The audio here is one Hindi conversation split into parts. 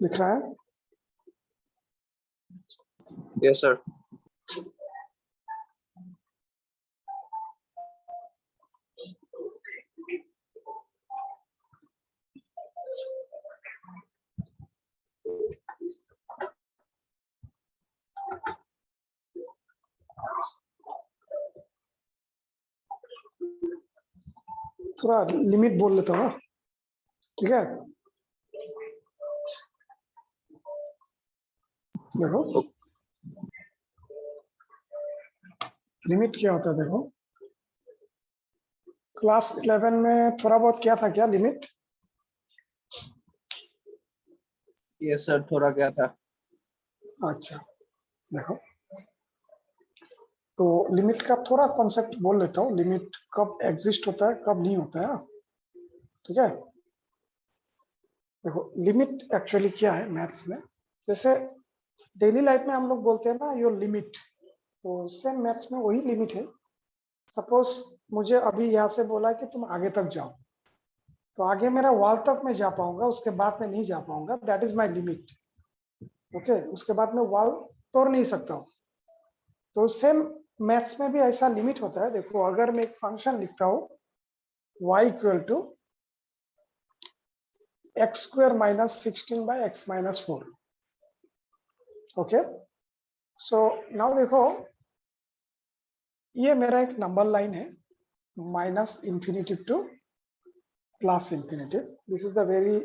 दिख रहा है? Yes sir. थोड़ा लिमिट बोल लेता हूँ, ठीक है? देखो लिमिट क्या होता है, देखो क्लास 11 में थोड़ा बहुत क्या था, क्या लिमिट? यस सर, थोड़ा क्या था। अच्छा देखो, तो लिमिट का थोड़ा कॉन्सेप्ट बोल लेता हूँ। लिमिट कब एग्जिस्ट होता है, कब नहीं होता है, ठीक है? देखो लिमिट एक्चुअली क्या है मैथ्स में, जैसे डेली लाइफ में हम लोग बोलते हैं ना योर लिमिट, तो सेम मैथ्स में वही लिमिट है। सपोज मुझे अभी यहाँ से बोला कि तुम आगे तक जाओ, तो आगे मेरा वॉल तक मैं जा पाऊंगा, उसके बाद मैं नहीं जा पाऊंगा, that is my limit. Okay, उसके बाद मैं वॉल तोड़ नहीं सकता हूँ। तो सेम मैथ्स में भी ऐसा लिमिट होता है। देखो अगर मैं एक फंक्शन लिखता हूँ y equal to x square minus 16 by x minus 4। Okay, so now देखो ये मेरा एक नंबर लाइन है, minus infinitive to plus infinitive. This is the very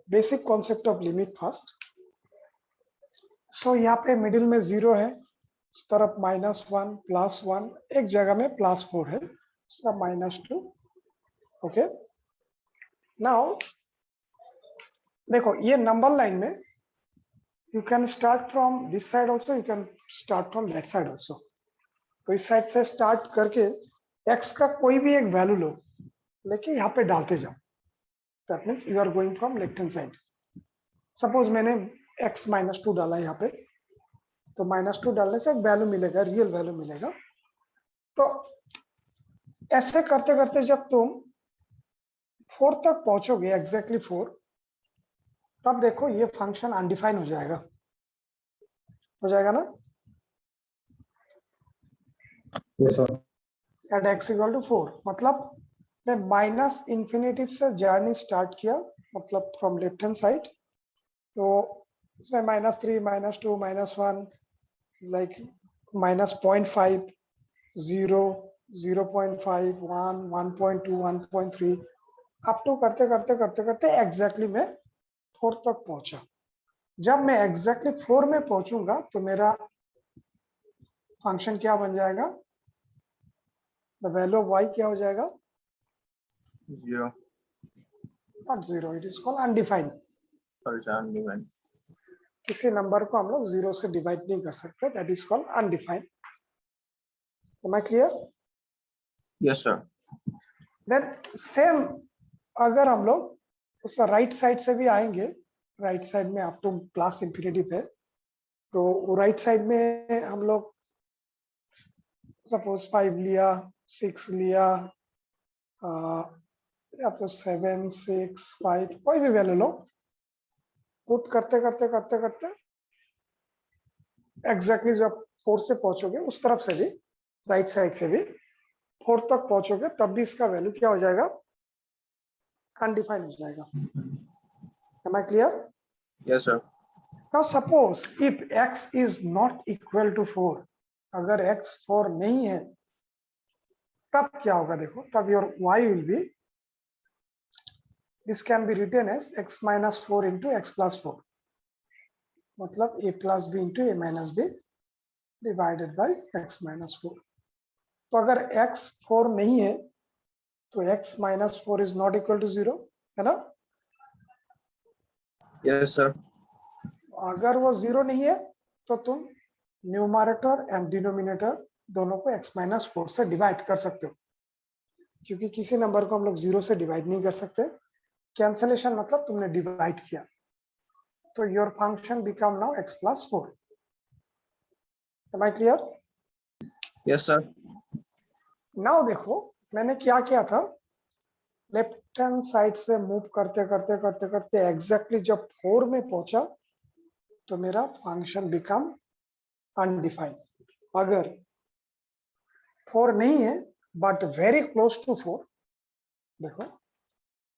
basic concept of limit first. So यहाँ पे मिडिल में 0 है, इस तरफ -1 +1, एक जगह में +4 है, -2। ओके, नाउ देखो ये नंबर लाइन में you can start from this side also, you can start from that side also. तो इस साइड से स्टार्ट करके x का कोई भी एक वैल्यू लो, लेके यहाँ पे डालते जाओ। That means you are going from left hand side. Suppose मैंने x -2 डाला यहाँ पे, तो -2 डालने से एक वैल्यू मिलेगा, रियल वैल्यू मिलेगा। तो ऐसे करते करते जब तुम 4 तक पहुंचोगे, एग्जैक्टली 4, तब देखो ये फंक्शन अनडिफाइन हो जाएगा ना? Yes sir. At x equal to 4 मतलब मैं माइनस इंफिनिटिव से जर्नी स्टार्ट किया, मतलब फ्रॉम लेफ्ट हैंड साइड। तो इसमें -3 -2 -1 लाइक -0.5 0 0.5 1 1.2 1.3 अप टू करते करते करते करते एग्जैक्टली मैं 4 तक पहुंचा। जब मैं एग्जैक्टली 4 में पहुंचूंगा तो मेरा फंक्शन क्या बन जाएगा, द वैल्यू ऑफ y क्या हो जाएगा? 0। Not 0, it is called undefined. Sorry, undefined. किसी नंबर को हम लोग 0 से डिवाइड नहीं कर सकते, that is called undefined. Am I clear? Yes sir. Then same अगर हम लोग उस राइट साइड से भी आएंगे, राइट साइड में अप टू प्लस इंफिनिटिव है, तो राइट साइड में हम लोग सपोज 5 लिया, 6 लिया, या तो 7 6 5 कोई भी वैल्यू लो, पुट करते करते करते करते एग्जैक्टली जब 4 से पहुंचोगे, उस तरफ से भी राइट साइड से भी 4 तक पहुंचोगे, तब भी इसका वैल्यू क्या हो जाएगा? अनडिफाइंड हो जाएगा। Am I clear? Yes sir. Now suppose if x is not equal to 4, अगर x 4 नहीं है, तब क्या होगा? देखो तब your y will be, this can be written as x - 4 into x + 4, मतलब a + b into a - b divided by x - 4। तो अगर x 4 नहीं है तो x - 4 is not equal to 0, है ना? Yes sir. अगर वो 0 नहीं है तो तुम न्यूमरेटर एंड डिनोमिनेटर दोनों को x - 4 से डिवाइड कर सकते हो, क्योंकि किसी नंबर को हम लोग 0 से डिवाइड नहीं कर सकते। कैंसलेशन मतलब तुमने डिवाइड किया, तो your function become now x + 4। Am I clear? Yes sir. Now देखो मैंने क्या किया था, लेफ्ट हैंड साइड से मूव करते करते करते करते एग्जैक्टली जब 4 में पहुंचा तो मेरा फंक्शन बिकम अनडिफाइंड। अगर 4 नहीं है बट वेरी क्लोज टू 4, देखो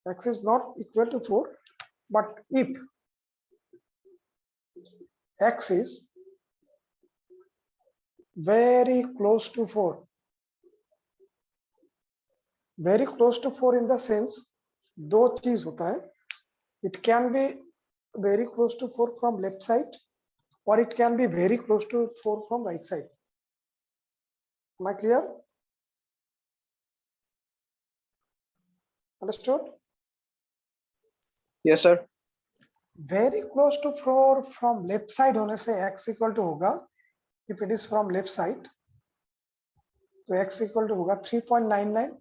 x is not equal to 4, but if x is very close to 4, very close to 4 in the sense दो चीज होता है, it can be very close to 4 from left side or it can be very close to 4 from right side. Am I clear? Understood? Yes, sir. Very close to 4 from left side होने से x equal to होगा, if it is from left side तो x equal to होगा 3.99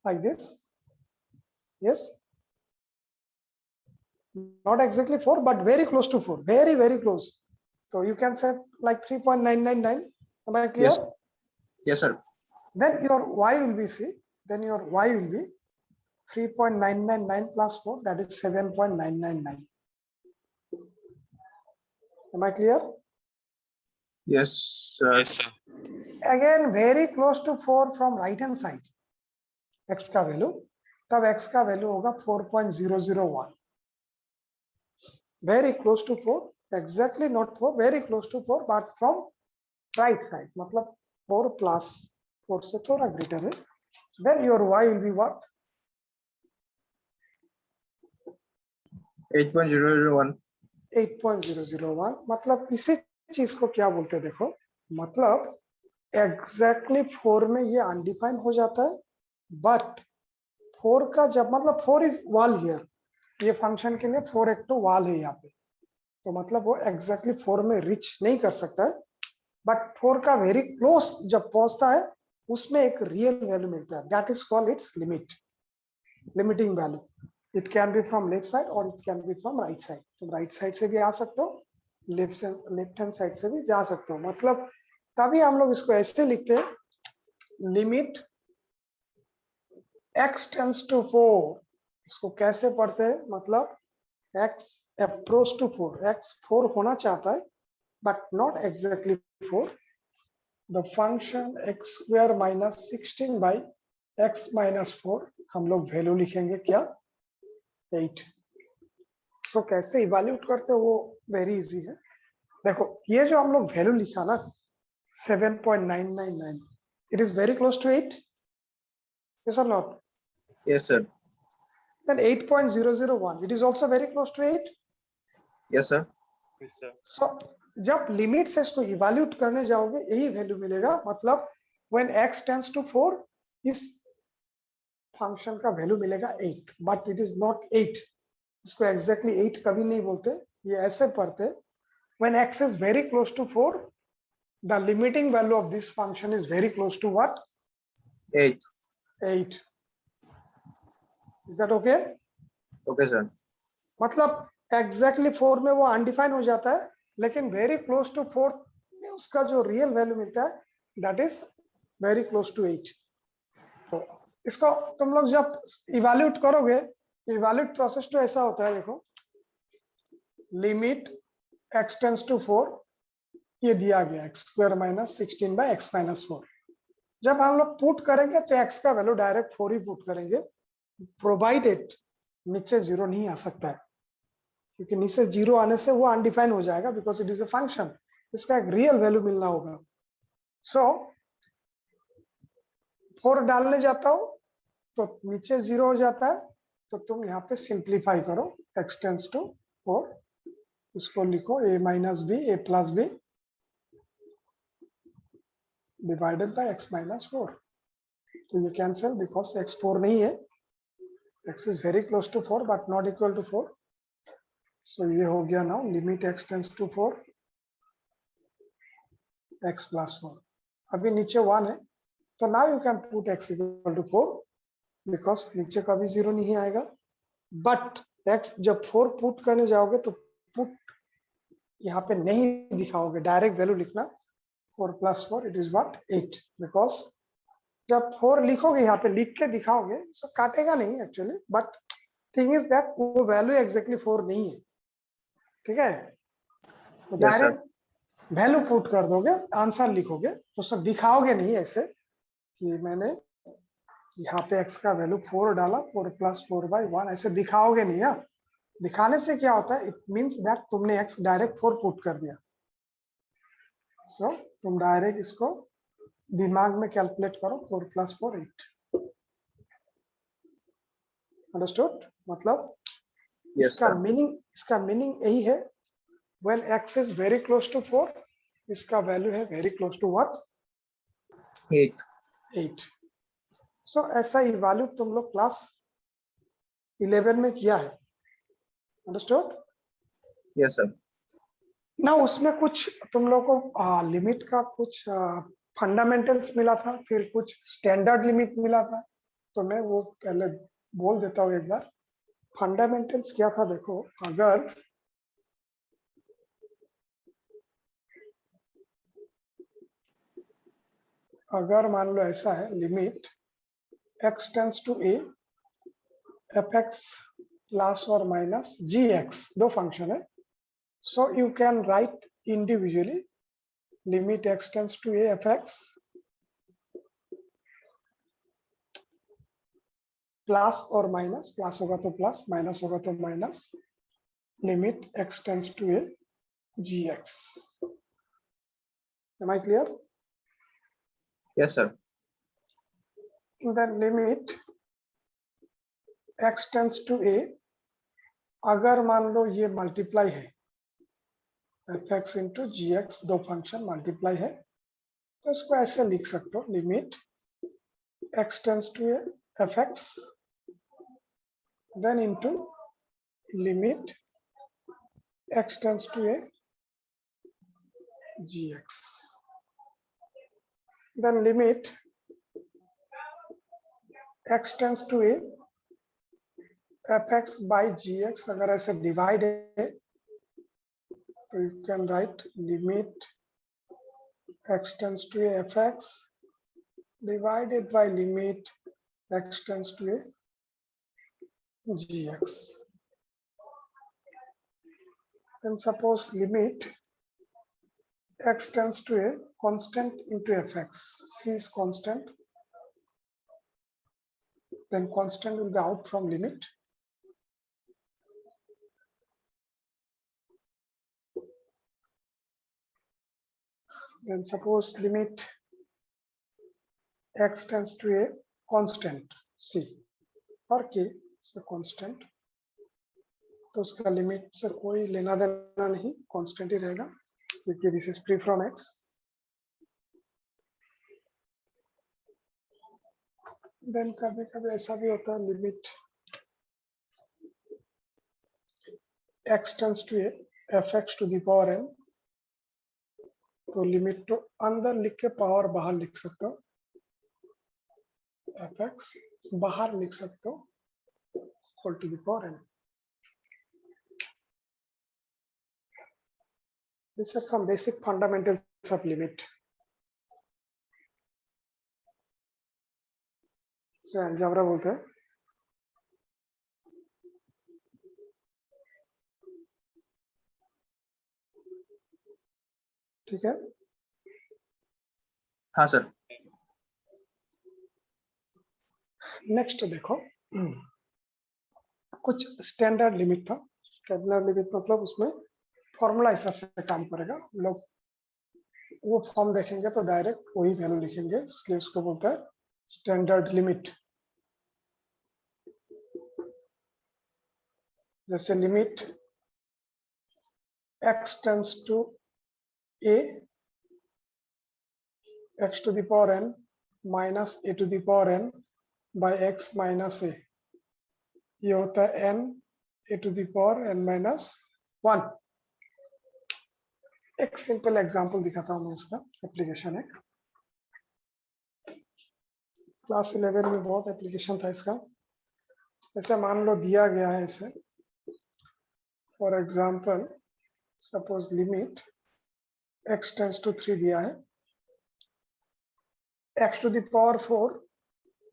like this. Yes, not exactly 4 but very close to 4, very close. So you can say like 3.999. Am I clear? Yes. Yes, sir. Then your y will be, see, then your y will be 3.999 plus 4, that is 7.999. Am I clear? Yes, sir. Yes, sir. Again very close to 4 from right hand side, x का वैल्यू, तब x का वैल्यू होगा 4.001. very close to 4, exactly not 4, very close to 4 but from right side, मतलब 4 plus 4 से थोड़ा greater है. Then your y will be what? 8.001. 8.001. मतलब इसी चीज को क्या बोलते हैं, देखो, मतलब exactly 4 में ये अनडिफाइंड हो जाता है, बट 4 का जब मतलब 4 इज वाल हियर, ये फंक्शन के लिए 4 एक तो वाल है यहाँ पे, तो मतलब वो exactly 4 में रिच नहीं कर सकता है, बट 4 का वेरी क्लोज जब पहुंचता है उसमें एक रियल वैल्यू मिलता है, that is called its limit, limiting value. It can be from left side और it can be from right side. तुम राइट साइड से भी आ सकते हो, लेफ्ट हैंड साइड से भी जा सकते हो. मतलब तभी हम लोग इसको ऐसे लिखते हैं, लिमिट x टेंड्स टू 4. इसको कैसे पढ़ते हैं, मतलब x अप्रोच टू 4, x 4 होना चाहता है but not exactly 4. The function x square minus 16 by x minus 4, हम लोग वैल्यू लिखेंगे क्या, 8. तो कैसे इवैल्यूएट करते हैं वो वेरी इजी है. देखो ये जो हम लोग वैल्यू लिखा ना 7.999, it is very close to 8, yes or not? Yes, sir. Then 8.001, it is also very close to 8. Yes, sir. Yes, sir. So जब लिमिट से इसको इवैल्यूएट करने जाओगे यही वैल्यू मिलेगा, मतलब when x tends to 4 इस फंक्शन का वैल्यू मिलेगा 8, बट इट इज नॉट 8. इसको एग्जैक्टली 8 कभी नहीं बोलते, ये ऐसे पढ़ते, when x is very close to 4, the limiting value of this function is very close to what? 8. 8. Is that okay? Okay, sir. मतलब एग्जैक्टली 4 में वो अनडिफाइन हो जाता है, लेकिन वेरी क्लोज टू 4 में उसका जो रियल वैल्यू मिलता है that is very close to 8. तो इसको तुम लोग जब इवैल्यूएट करोगे, इवैल्यूएट प्रोसेस तो ऐसा होता है, देखो लिमिट x टेंड्स टू 4, ये दिया गया x square minus 16 by x minus 4. जब हम लोग पुट करेंगे तो x का वैल्यू डायरेक्ट 4 ही पुट करेंगे, प्रोवाइडेड नीचे 0 नहीं आ सकता है, क्योंकि नीचे 0 आने से वो अनडिफाइन हो जाएगा, because it is a function, इसका एक रियल वैल्यू मिलना होगा. सो 4 डालने जाता हो तो नीचे 0 हो जाता है, तो तुम यहाँ पे सिंप्लीफाई करो, x टेंड्स टू 4, इसको लिखो a minus B, a plus B divided by x minus 4. तो ये कैंसिल, बिकॉज x 4 नहीं है, x is very close to 4 but not equal to 4. So ये हो गया now limit x tends to 4 x plus 4. अभी नीचे 1 है, तो now you can put x equal to 4, because नीचे कभी 0 नहीं आएगा. बट x जब 4 पुट करने जाओगे तो पुट यहाँ पे नहीं दिखाओगे, डायरेक्ट वैल्यू लिखना 4 plus 4, it is what 8, because जब 4 लिखोगे यहाँ पे लिख के दिखाओगे तो काटेगा नहीं actually, but thing is that वो वैल्यू एग्जैक्टली 4 नहीं है, ठीक है। तो Yes, sir. Direct value put कर दोगे, आंसर लिखोगे, तो सब दिखाओगे नहीं ऐसे कि मैंने यहाँ पे x का वैल्यू 4 डाला, 4 + 4/1, ऐसे दिखाओगे नहीं। हाँ, दिखाने से क्या होता है, इट मीन्स दैट तुमने x डायरेक्ट 4 पुट कर दिया। सो तुम डायरेक्ट इसको दिमाग में कैलकुलेट करो, 4 + 4 8। अंडरस्टूड? मतलब Yes, sir. इसका मीनिंग यही है, when x is very close to 4, इसका वैल्यू है very close to what? 8. 8। So ऐसा इवैल्यूएट तुम लोग क्लास 11 में किया है। अंडरस्टूड? Yes, sir. ना उसमें कुछ तुम लोग को लिमिट का कुछ फंडामेंटल्स मिला था, फिर कुछ स्टैंडर्ड लिमिट मिला था। तो मैं वो पहले बोल देता हूँ एक बार। फंडामेंटल्स क्या था देखो, अगर मान लो ऐसा है, limit x tends to a f(x) plus और माइनस gx, दो फंक्शन है। So you can write individually limit x tends to a f(x) plus और माइनस, प्लस होगा तो प्लस, माइनस होगा तो minus, limit x tends to a gx। Am I clear? Yes, sir. Then limit x tends to a, अगर मान लो ये मल्टीप्लाई है, f(x) इंटू gx, दो फंक्शन मल्टीप्लाई है, तो इसको ऐसे लिख सकते हो, limit x tends to a f(x) then into limit x tends to a gx, then limit x tends to a f(x) by gx, अगर ऐसे डिवाइड है तो you can write limit x tends to a f(x) divided by limit x tends to a gx. Then suppose limit x tends to a constant into f(x), c is constant, then constant will be out from limit. Then suppose limit x tends to a constant c और k is a constant, तो उसका लिमिट से कोई लेना देना नहीं, कांस्टेंट ही रहेगा क्योंकि this is free from x। Then कभी कभी ऐसा भी होता है, limit x tends to a f(x) to the power n, तो लिमिट तो अंदर लिख के पावर बाहर लिख सकते हो, f(x) बाहर लिख सकते हो equal to the power n। These are some basic fundamentals of limit. So algebra बोलते हैं। ठीक है, हाँ सर। नेक्स्ट देखो, कुछ स्टैंडर्ड लिमिट था। स्टैंडर्ड लिमिट मतलब उसमें फॉर्मूला हिसाब से काम करेगा, लोग वो फॉर्म देखेंगे तो डायरेक्ट वही वैल्यू लिखेंगे, इसलिए उसको बोलते हैं स्टैंडर्ड लिमिट। जैसे limit x tends to a x to the power n minus a to the power n by x minus a, ये होता है n a to the power n minus 1। एक सिंपल एग्जांपल दिखाता हूँ मैं, इसका एप्लीकेशन है, क्लास 11 में बहुत एप्लीकेशन था इसका। जैसे मान लो दिया गया है इसे, for example suppose limit x tends to 3 दिया है, x to the power 4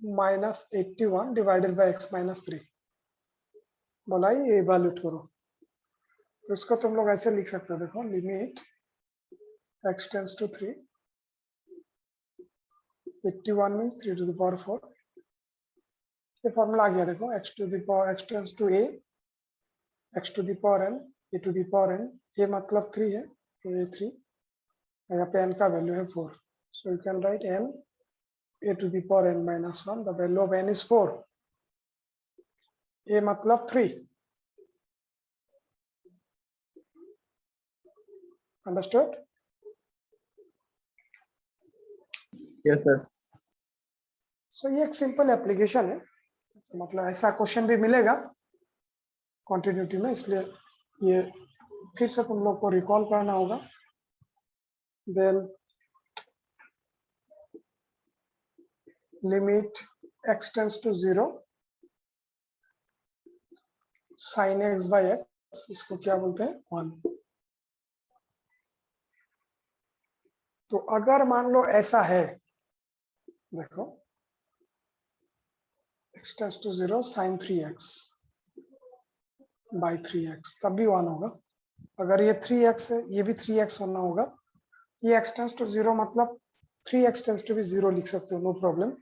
minus 81 divided by x minus 3 बोला ये इवैल्यूएट करो। तो इसको तुम लोग ऐसे लिख सकते हो, देखो limit x tends to 3, 81 means 3 to the power 4, ये फॉर्मूला आ गया देखो, x to the power x tends to a, x to the power n, a to the power n, ये मतलब 3 है तो ये 3, यहाँ पे n का वैल्यू है 4, so you can write n a to the power n minus 1, the value of n is 4, a मतलब 3, understood? Yes, sir. सो ये एक सिंपल एप्लीकेशन है, मतलब ऐसा क्वेश्चन भी मिलेगा कॉन्टिन्यूटी में, इसलिए ये फिर से तुम लोग को रिकॉल करना होगा। Then limit x tends to 0 sin x by x, इसको क्या बोलते हैं 1। तो अगर मान लो ऐसा है, देखो x tends to 0 sin 3x by 3x, तब भी 1 होगा। अगर ये 3x है, ये भी 3x होना होगा। ये x टेंड्स टू 0 मतलब 3x टेंड्स टू भी 0 लिख सकते हो, नो प्रॉब्लम,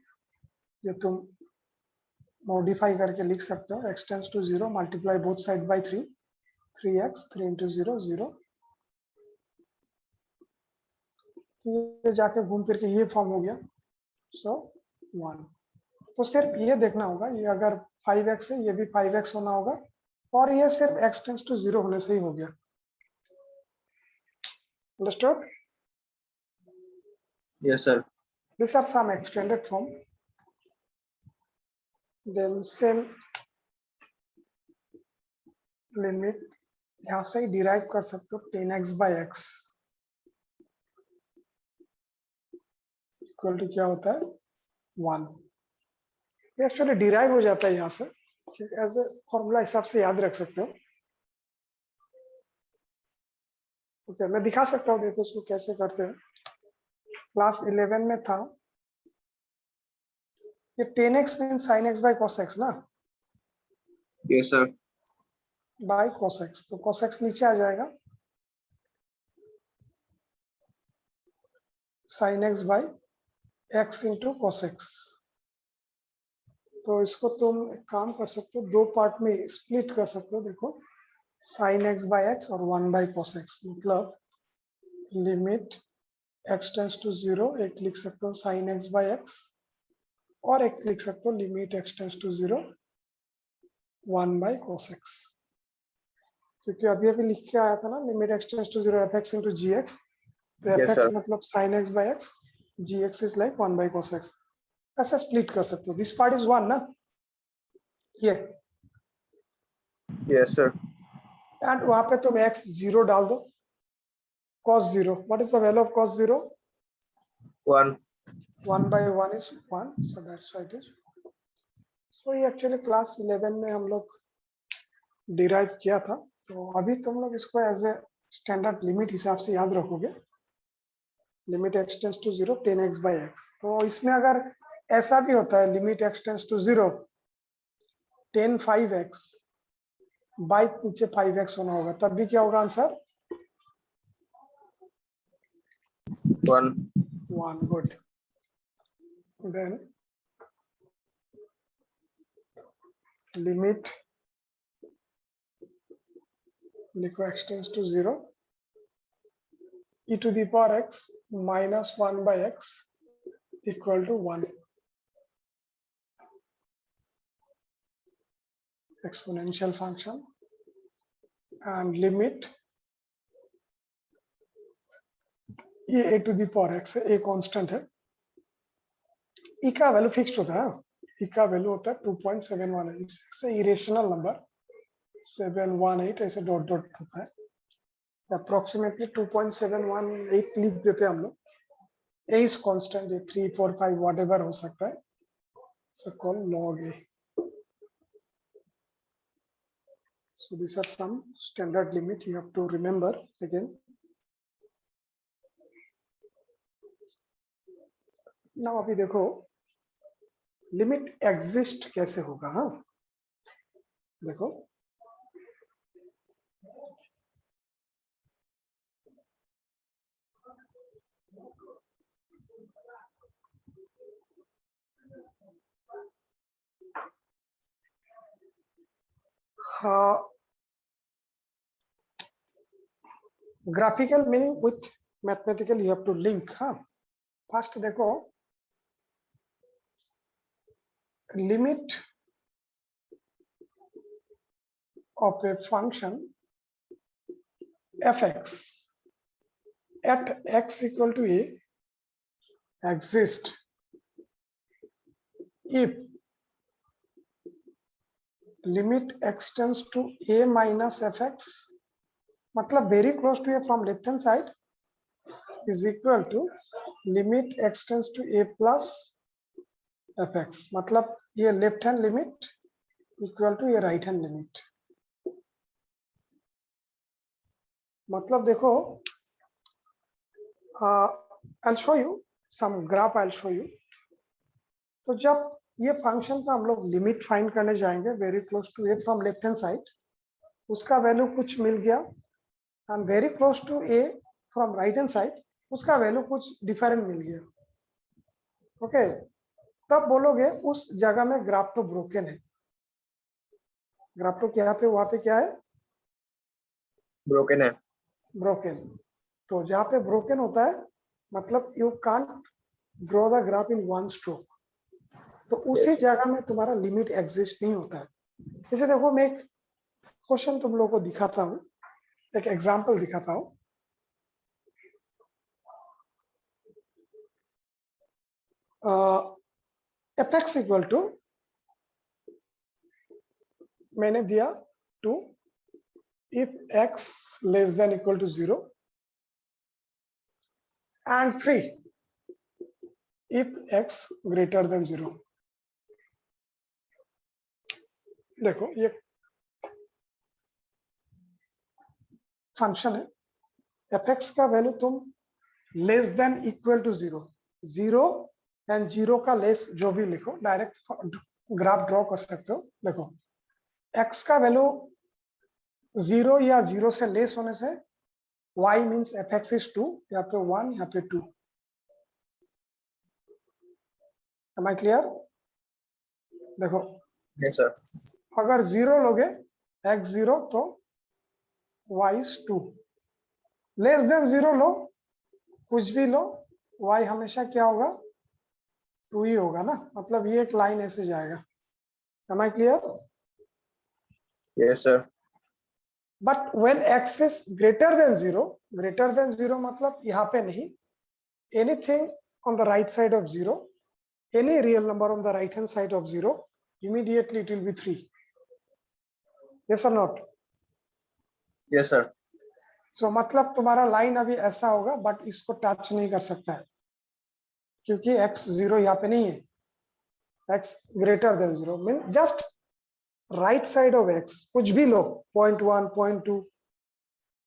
ये तुम मॉडिफाई करके लिख सकते हो। x tends to 0 multiply both side by 3, 3x 3 into 0 0, तो ये जाके घूम फिर के ये फॉर्म हो गया, सो 1। तो सिर्फ ये देखना होगा, ये अगर 5x है ये भी 5x होना होगा, और ये सिर्फ x टेंड्स टू 0 होने से ही हो गया। Understood? Yes, sir. These are some extended form. Then same limit यहाँ से ही डिराइव कर सकते हो, 10x by x equal to क्या होता है 1। ये एक्चुअली डिराइव हो जाता है यहाँ से, एज ए फॉर्मूला हिसाब से याद रख सकते हो। ओके, मैं दिखा सकता हूँ, देखो इसको कैसे करते हैं। क्लास 11 में था ये 10x mean sin x by cos x ना, Yes, sir. By cos x, तो cos x नीचे आ जाएगा, sin x by x into cos x। तो इसको तुम एक काम कर सकते हो, दो पार्ट में स्प्लिट कर सकते हो। देखो sin x by x और 1 by cos x, मतलब लिमिट x टेंड्स टू 0 एक लिख सकते हो sin x by x, और एक लिख सकते हो limit x tends to 0 1 by cos x, क्योंकि अभी अभी लिख के आया था ना limit x tends to 0 fx into gx, तो Yes, fx sir. मतलब sin x by x, gx is like 1 by cos x, ऐसा स्प्लिट कर सकते हो। दिस पार्ट इज 1 ना, ये, Yes, sir. एंड वहां पे तुम x 0 डाल दो, cos 0, what is the value of cos 0? 1. 1 by 1 is 1, so that's why it is। so ये एक्चुअली क्लास 11 में हम लोग डिराइव किया था, तो अभी तुम लोग इसको एज ए स्टैंडर्ड लिमिट हिसाब से याद रखोगे, limit x tends to 0 10x by x। तो इसमें अगर ऐसा भी होता है limit x tends to 0 10 5x by नीचे 5x होना होगा, तब भी क्या होगा आंसर 1. 1। गुड, देन लिमिट लिखो x tends to 0 e to the power x minus 1 by x equal to 1, exponential function, and limit ये a to the power x है, a कांस्टेंट है, e का वैल्यू फिक्स्ड होता है, e का वैल्यू होता है 2.71, इससे इरेशनल नंबर 718 ऐसे डॉट डॉट होता है, अप्रोक्सीमेटली 2.718 लिख देते हैं हम लोग। a is constant, ये 3 4 5 व्हाटएवर हो सकता है, so called log a। so these are some standard limit you have to remember again। ना अभी देखो लिमिट एग्जिस्ट कैसे होगा। हाँ देखो हाँ, graphical meaning with mathematical you have to link. हाँ फर्स्ट देखो limit of a function fx at x equal to a exist if limit x tends to a minus fx मतलब very close to a from left hand side is equal to limit x tends to a plus fx मतलब ये left hand limit equal to ये राइट हैंड लिमिट। मतलब देखो I'll show you some graph, I'll show you। तो जब ये फंक्शन का हम लोग लिमिट फाइंड करने जाएंगे very close to a from left hand side, उसका वैल्यू कुछ मिल गया, and very close to a from right hand side उसका वैल्यू कुछ डिफरेंट मिल गया। ओके तब बोलोगे उस जगह में ग्राफ तो ब्रोकन है। ग्राफ तो क्या पे वहां पे क्या है, ब्रोकन है। ब्रोकन। तो जहाँ पे ब्रोकन होता है मतलब you can't draw the graph in one stroke, तो उसी जगह में तुम्हारा लिमिट एग्जिस्ट नहीं होता है। जैसे देखो मैं एक क्वेश्चन तुम लोगों को दिखाता हूँ, एक एग्जांपल दिखाता हूँ। fx इक्वल टू मैंने दिया 2 if x less than equal to 0 and 3 if x greater than 0। देखो ये फंक्शन है, fx का वैल्यू तुम less than equal to 0, 0 and 0 का लेस जो भी लिखो, डायरेक्ट ग्राफ ड्रॉ कर सकते हो। देखो x का वैल्यू 0 या 0 से लेस होने से y मीन्स fx इज 2, यहाँ पे 1 यहाँ पे 2। Am I clear? देखो यस सर। अगर 0 लोगे x 0 तो y इज 2, लेस देन 0 लो, कुछ भी लो, y हमेशा क्या होगा 2 ही होगा ना, मतलब ये एक लाइन ऐसे जाएगा। Am I clear? Yes sir. But when x is greater than 0, greater than 0 मतलब यहाँ पे नहीं, anything on the right side of 0, any real number on the right hand side of 0, immediately it will be 3। yes or not? Yes sir. so मतलब तुम्हारा लाइन अभी ऐसा होगा बट इसको टच नहीं कर सकता है क्योंकि x 0 यहाँ पे नहीं है, x greater than 0 mean just right side of x कुछ भी लो 0.1 0.2,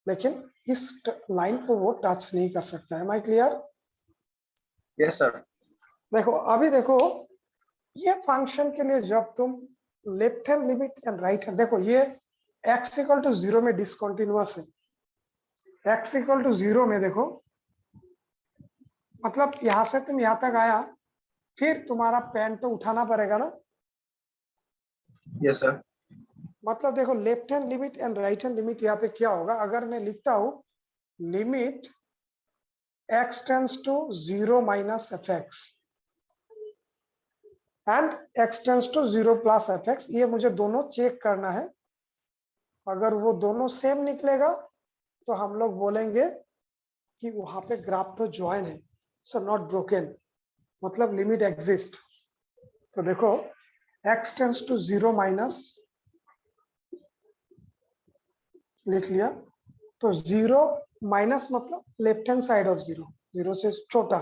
लेकिन इस लाइन को वो टच नहीं कर सकता है। Am I clear? Yes sir. देखो अभी देखो ये फंक्शन के लिए जब तुम left hand limit and right hand, देखो ये x इक्वल टू 0 में डिसकंटिन्यूअस है, x इक्वल टू 0 में देखो मतलब यहां से तुम यहां तक आया, फिर तुम्हारा पेन तो उठाना पड़ेगा ना। Yes sir. मतलब देखो left hand limit and right hand limit यहाँ पे क्या होगा, अगर मैं लिखता हूं limit x tends to 0 minus fx and x tends to 0 plus fx, ये मुझे दोनों चेक करना है। अगर वो दोनों सेम निकलेगा तो हम लोग बोलेंगे कि वहां पे ग्राफ तो ज्वाइन है, सो नॉट ब्रोकन, मतलब लिमिट एग्जिस्ट। तो देखो x टेंड्स टू 0 माइनस लिख लिया, तो 0 माइनस मतलब लेफ्ट हैंड साइड ऑफ 0, 0 से छोटा।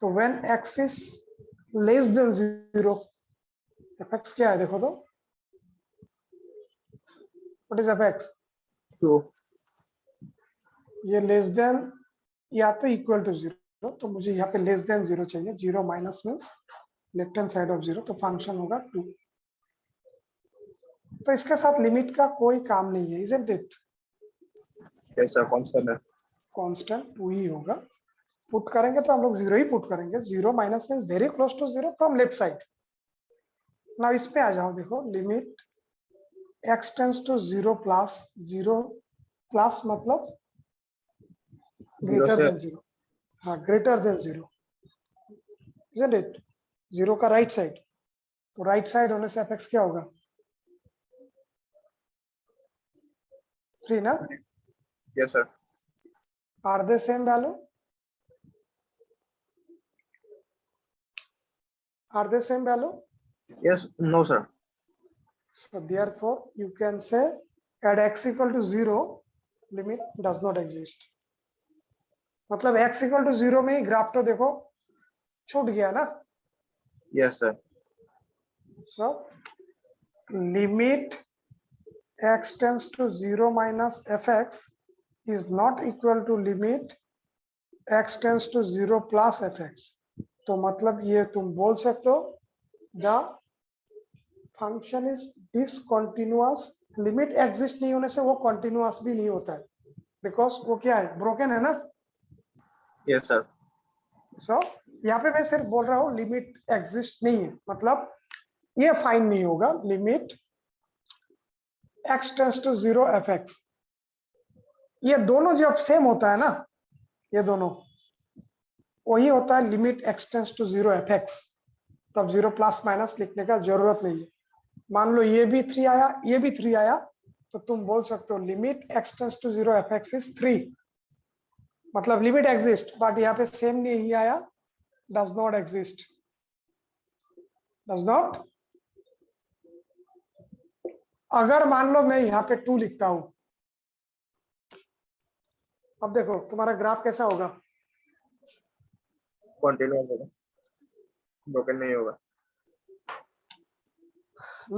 तो when x is less than 0, fx क्या है देखो तो, व्हाट इज fx? 2। ये लेस देन या तो इक्वल टू 0, तो मुझे यहाँ पे लेस देन 0 चाहिए. 0 minus means left hand side of 0, तो फंक्शन होगा 2. तो इसके साथ लिमिट का कोई काम नहीं है, isn't it? Yes, sir. Constant है. कांस्टेंट 2 ही होगा. पुट करेंगे तो हम लोग 0 ही पुट करेंगे. 0 minus means very close to 0 from left side. Now इस पे आ जाओ. देखो limit x tends to 0 plus 0 plus मतलब Zero ग्रेटर से देन 0. हाँ, ग्रेटर देन 0, इजंट इट? 0 का राइट साइड, तो राइट साइड होने से fx क्या होगा? 3 ना? Yes, sir. Are they same value? Are they same value? Yes. No, sir. So therefore you can say at x equal to 0 limit does not exist. मतलब x equal to 0 में ही ग्राफ तो देखो छूट गया ना. Yes, sir. So limit x tends to 0 minus fx is not equal to limit x tends to 0 plus fx. तो मतलब ये तुम बोल सकते हो the function is discontinuous. Limit exist नहीं होने से वो कंटिन्यूअस भी नहीं होता है, बिकॉज वो क्या है? ब्रोकन है ना. Yes, sir. सो यहाँ पे मैं सिर्फ बोल रहा हूँ लिमिट एग्जिस्ट नहीं है, मतलब ये फाइन नहीं होगा. Limit x tends to 0 fx, ये दोनों जब सेम होता है ना, ये दोनों वही होता है limit x tends to 0 fx. तब 0 प्लस माइनस लिखने का जरूरत नहीं है. मान लो ये भी 3 आया, ये भी 3 आया, तो तुम बोल सकते हो limit x tends to 0 fx is 3. मतलब लिमिट एग्जिस्ट, बट यहाँ पे सेम नहीं आया, does not exist. Does not. अगर मान लो मैं यहाँ पे 2 लिखता हूं, अब देखो तुम्हारा ग्राफ कैसा होगा? Continuous होगा. Broken नहीं होगा.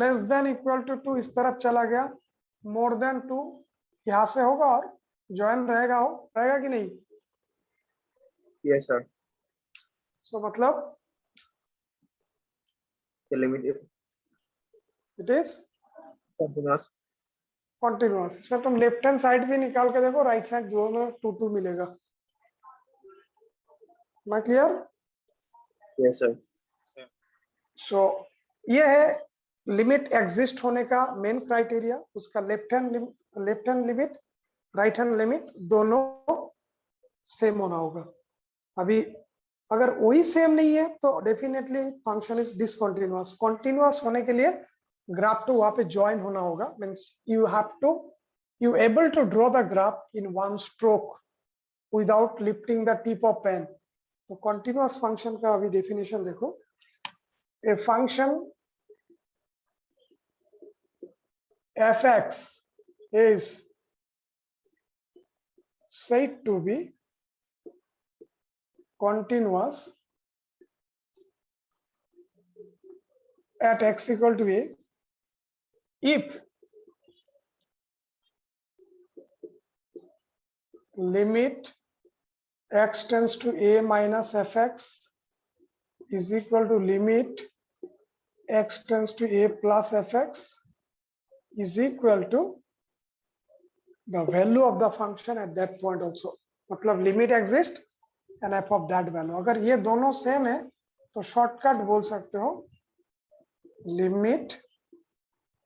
लेस देन इक्वल टू 2 इस तरफ चला गया, मोर देन 2 यहां से होगा, और ज्वाइन रहेगा कि नहीं? Yes, sir. सो मतलब The limit is it is continuous. Continuous. इसमें तुम लेफ्ट हैंड साइड भी निकाल के देखो, राइट साइड दोनों 2 2 मिलेगा. मैं क्लियर? Yes, sir. सो ये है लिमिट एग्जिस्ट होने का मेन क्राइटेरिया. उसका left hand limit, right hand limit दोनों सेम होना होगा. अभी अगर वही सेम नहीं है तो definitely function is discontinuous. Continuous होने के लिए ग्राफ टू वहां पे ज्वाइन होना होगा. Means you able to draw the graph in one stroke without lifting the tip of pen. तो कंटिन्यूअस फंक्शन का अभी डेफिनेशन देखो. A function fx is said to be continuous at x equal to a if limit x tends to a minus fx is equal to limit x tends to a plus fx is equal to the value of the function at that point also. मतलब limit exist and f of that value. अगर ये दोनों सेम है तो शॉर्टकट बोल सकते हो limit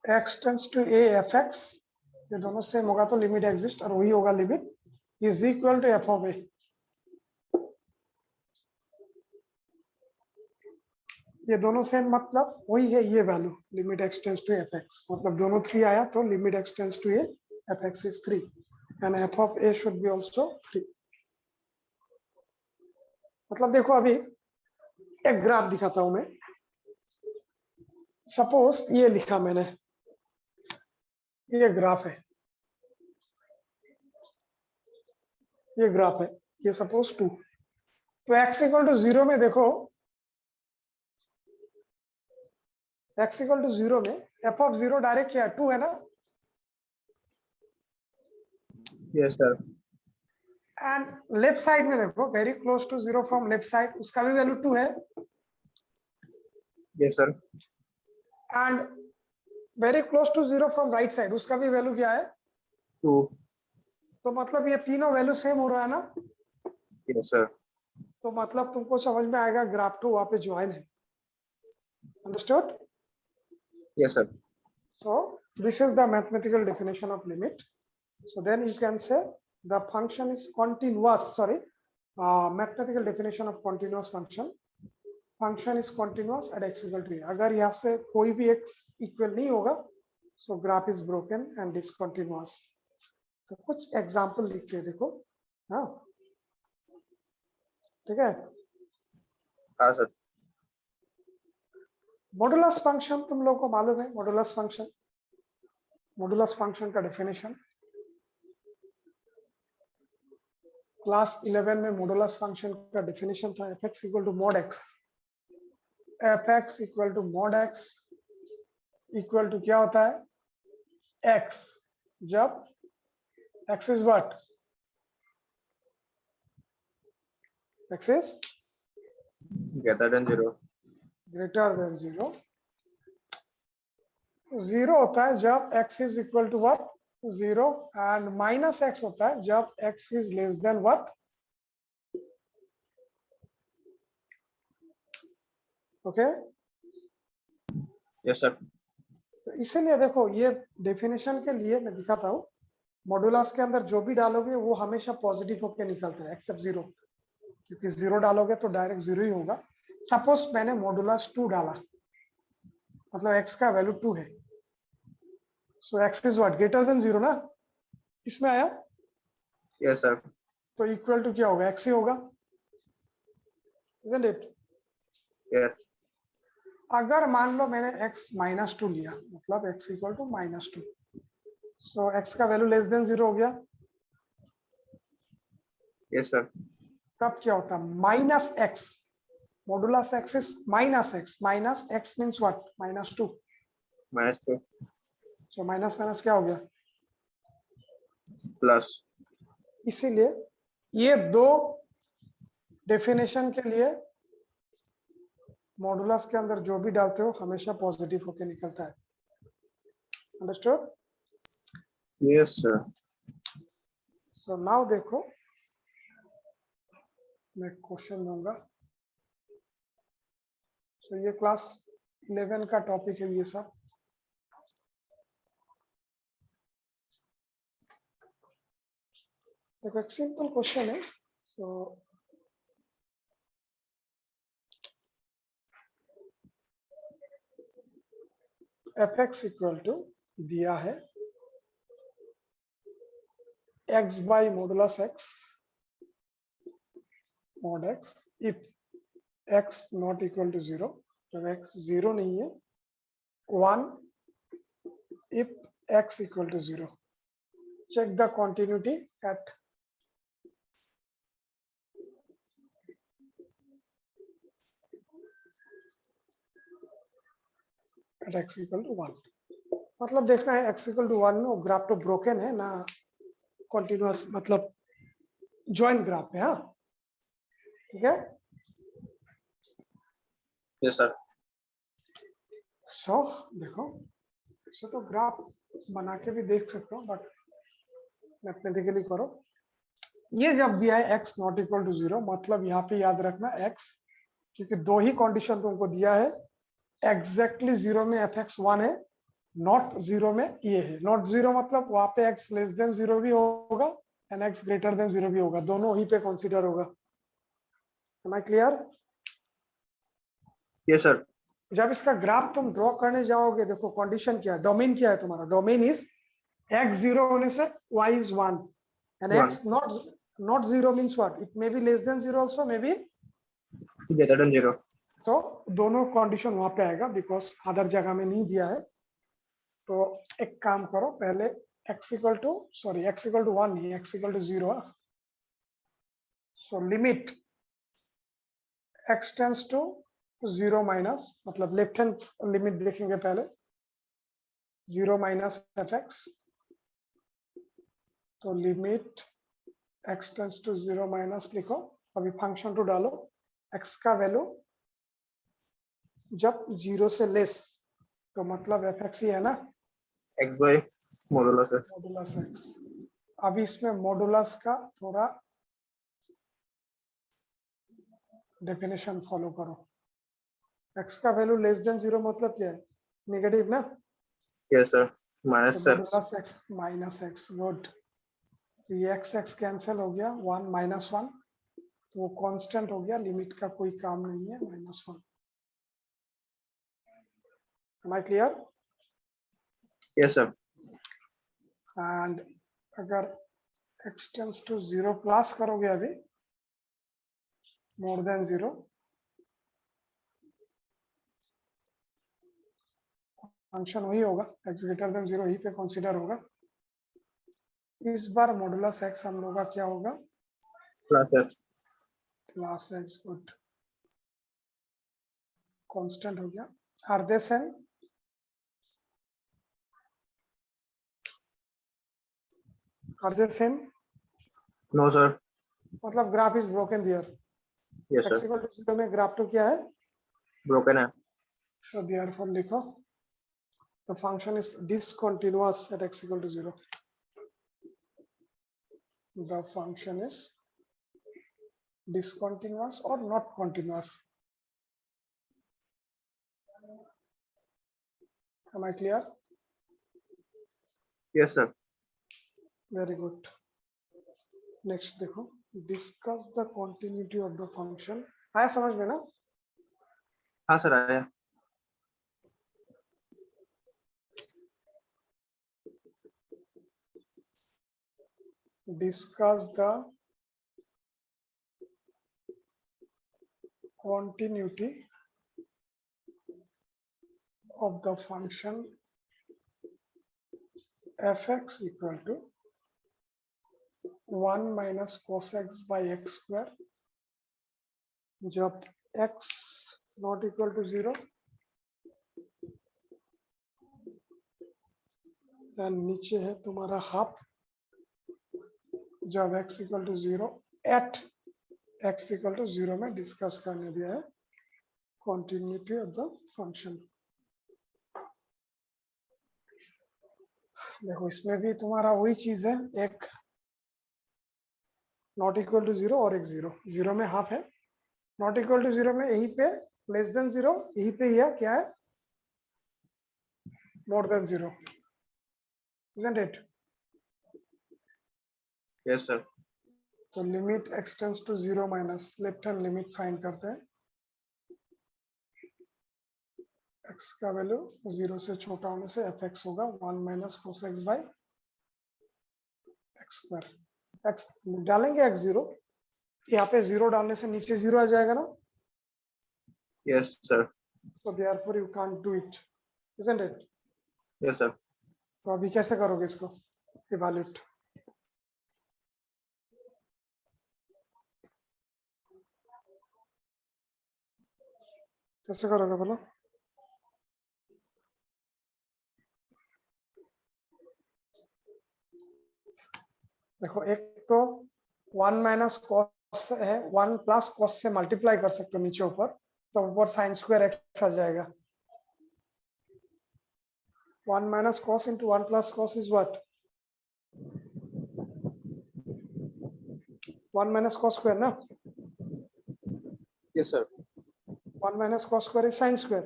x tends to a fx, ये दोनों सेम होगा तो लिमिट एग्जिस्ट, और वही होगा limit is equal to f of a. ये दोनों सेम मतलब वही है ये value limit x tends to fx. मतलब दोनों 3 आया तो limit x tends to a fx is 3 and f of a should be also 3. मतलब देखो अभी एक ग्राफ दिखाता हूं मैं. सपोज ये लिखा मैंने, ये ग्राफ है, ये ग्राफ है, ये सपोज 2. तो x इक्वल टू 0 में देखो, x इक्वल टू 0 में f ऑफ 0 डायरेक्ट क्या है? 2 है ना. Yes, sir. And left side में देखो very close to 0 from left side, उसका भी वैल्यू 2 है. Yes, sir. And very close to 0 from right side, उसका भी वैल्यू क्या है? 2. तो मतलब ये तीनों वैल्यू सेम हो रहा है ना. Yes, sir. तो मतलब तुमको समझ में आएगा ग्राफ 2 वहां पे ज्वाइन है. Understood? Yes, sir. So this is the mathematical definition of limit. So then you can say the function is continuous. Sorry, mathematical definition of continuous function. Function is continuous at x equal to a. अगर यहाँ से कोई भी x equal नहीं होगा, so graph is broken and discontinuous. तो कुछ example लिख के देखो. हाँ, ठीक है. हाँ सर. मॉडुलस फंक्शन तुम लोग को मालूम है. मॉडुलस फंक्शन, मॉडुलस फंक्शन का डेफिनेशन क्लास 11 में मॉडुलस फंक्शन का डेफिनेशन था fx equal to mod x. fx equal to mod x equal to क्या होता है? x जब x is what? x is Greater than 0. Greater than 0. 0 होता है जब x is equal to what? 0. And minus x होता है जब x is less than what? Okay. Yes, sir. तो इसीलिए देखो ये डेफिनेशन के लिए मैं दिखाता हूँ. मॉडुलस के अंदर जो भी डालोगे वो हमेशा पॉजिटिव होकर निकलता है एक्सेप्ट 0, क्योंकि 0 डालोगे तो डायरेक्ट 0 ही होगा. सपोज मैंने मॉडुलस 2 डाला, मतलब x का वैल्यू 2 है. सो x is what? Greater than 0 ना. इसमें आया Yes, sir. तो इक्वल टू क्या होगा? x ही होगा. Isn't it? Yes. अगर मान लो मैंने x माइनस 2 लिया, मतलब x equal to minus 2, so x का वैल्यू लेस देन 0 हो गया. Yes, sir. तब क्या होता? Minus x. Modulus x is minus x. Minus x means what? Minus 2. -2. So minus minus क्या हो गया? Plus. इसीलिए ये दो डेफिनेशन के लिए मॉडुलस के अंदर जो भी डालते हो हमेशा पॉजिटिव होके निकलता है. अंडरस्टूड? Yes, sir. सो नाउ देखो, मैं क्वेश्चन दूंगा. सो ये क्लास 11 का टॉपिक है ये सब. देखो एक सिंपल क्वेश्चन है. सो fx इक्वल टू दिया है x by modulus x mod x if x not equal to 0. जब x 0 नहीं है. 1 if x equal to 0. Check the continuity at x equal to 1. मतलब देखना है x equal to 1 में वो ग्राफ तो ब्रोकन है ना, कंटिन्यूअस मतलब जॉइंट ग्राफ है. हाँ, ठीक है. Yes, sir. सो देखो, सो तो ग्राफ बना के भी देख सकते हो, बट मैथमेटिकली करो. ये जब दिया है x नॉट इक्वल टू 0, मतलब यहाँ पे याद रखना x, क्योंकि दो ही कंडीशन तुमको दिया है. एग्जैक्टली 0 में fx 1 है, नॉट 0 में ये है. नॉट 0 मतलब वहां पे x लेस देन 0 भी होगा एंड x ग्रेटर देन 0 भी होगा, दोनों ही पे कंसीडर होगा. Am I clear? Yes, sir. जब इसका ग्राफ तुम ड्रॉ करने जाओगे, देखो कंडीशन क्या है, डोमेन क्या है तुम्हारा? डोमेन इज x 0 होने से y is 1 and x not 0 means what? It may be less than 0 also, may be Greater than 0. तो दोनों कंडीशन वहां पे आएगा, बिकॉज अदर जगह में नहीं दिया है. तो एक काम करो, पहले x इक्वल टू 1 नहीं, x equal to 0. So limit x tends to 0 minus, मतलब लेफ्ट हैंड लिमिट देखेंगे पहले. 0 माइनस fx, तो limit x tends to 0 minus लिखो, अभी फंक्शन टू डालो, x का वैल्यू जब 0 से लेस, तो मतलब fx ही है ना, x by modulus x. Modulus x। अभी इसमें मॉडुलस का थोड़ा डेफिनेशन फॉलो करो। x का वैल्यू लेस देन 0 मतलब क्या है, नेगेटिव ना, Yes sir. तो Minus x. Modulus x minus x, good. तो ये x कैंसिल हो गया, 1 माइनस 1, तो वो कांस्टेंट हो गया, लिमिट का कोई काम नहीं है, -1। Am I clear? Yes sir. And अगर x टेंस टू 0 प्लस करोगे अभी, मोर देन 0, फंक्शन वही होगा, x ग्रेटर देन 0 ही पे कंसीडर होगा। इस बार मॉडुलस x हम लोग का क्या होगा, Plus x. Plus x, good, constant हो गया। Are they same, are they same, No sir. मतलब graph is broken there, Yes sir. x equal to 0 में ग्राफ तो क्या है, Broken है. सो देयरफॉर लिखो the function is discontinuous at x equal to 0, the function is discontinuous or not continuous. Am I clear? Yes sir. Very good. Next देखो, discuss the continuity of the function. आया समझ में ना? हाँ सर आया. Discuss the continuity of the function fx equal to 1 minus cos x by x square जब x not equal to 0 and नीचे है तुम्हारा हाफ जब x equal to 0 at x equal to 0 में डिस्कस करने दिया है continuity of the function। देखो इसमें भी तुम्हारा वही चीज है, एक नॉट इक्वल टू 0 और एक 0, 0 में हाफ है, नॉट इक्वल टू 0 में यहीं पे लेस देन 0, यहीं पे ही है, क्या है, more than 0, isn't it? Yes sir. तो limit x tends to 0 minus left hand limit find करते हैं, x का वैल्यू 0 से छोटा होने से fx होगा 1 minus cos x by x square. x डालेंगे x 0, यहाँ पे 0 डालने से नीचे 0 आ जाएगा ना, Yes sir. so therefore you can't do it, isn't it? Yes sir. तो अभी कैसे करोगे इसको इवैल्यूएट, कैसे करोगे बोलो? देखो एक तो 1 माइनस कॉस है, 1 प्लस कॉस से मल्टीप्लाई कर सकते हो नीचे ऊपर, तो ऊपर साइन स्क्वायर एक्स आ जाएगा। 1 minus cos into 1 plus cos is what, 1 minus cos square ना, Yes sir. 1 minus cos square is sine square,